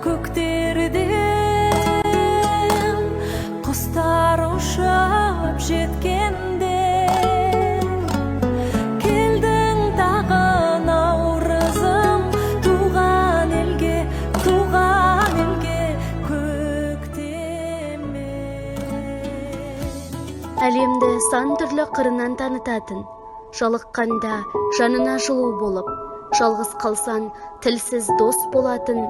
көктерден құстар ұшып жеткенде келдің тағы наурызым туған елге көктеме. Әлемді сан түрлі қырынан танытатын, жалыққанда жанына жылу болып, жалғыз қалсан тілсіз дос болатын,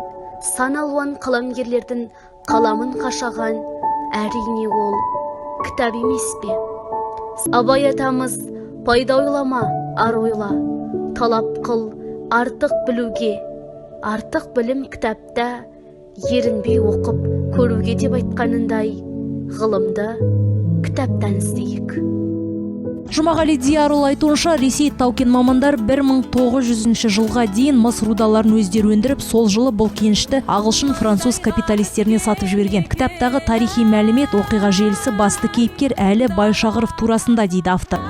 сан алуан қаламгерлердің қаламын қашаған, әрине ол кітап емес пе? Абай атамыз пайда ойлама, ар ойла, талап қыл артық білуге, артық білім кітапта ерінбей оқып көруге деп айтқанындай, ғылымды кітаптан іздейік. Жұмағали Диярұлы айтуынша, Ресей тау-кен мамандар 1900 жылға дейін мыс рудаларын өздері өндіріп, сол жылы бұл кенішті ағылшын француз капиталистеріне сатып жіберген. Кітаптағы тарихи мәлімет, оқиға желісі басты кейіпкер әлі Байшағыров турасында дейді автор.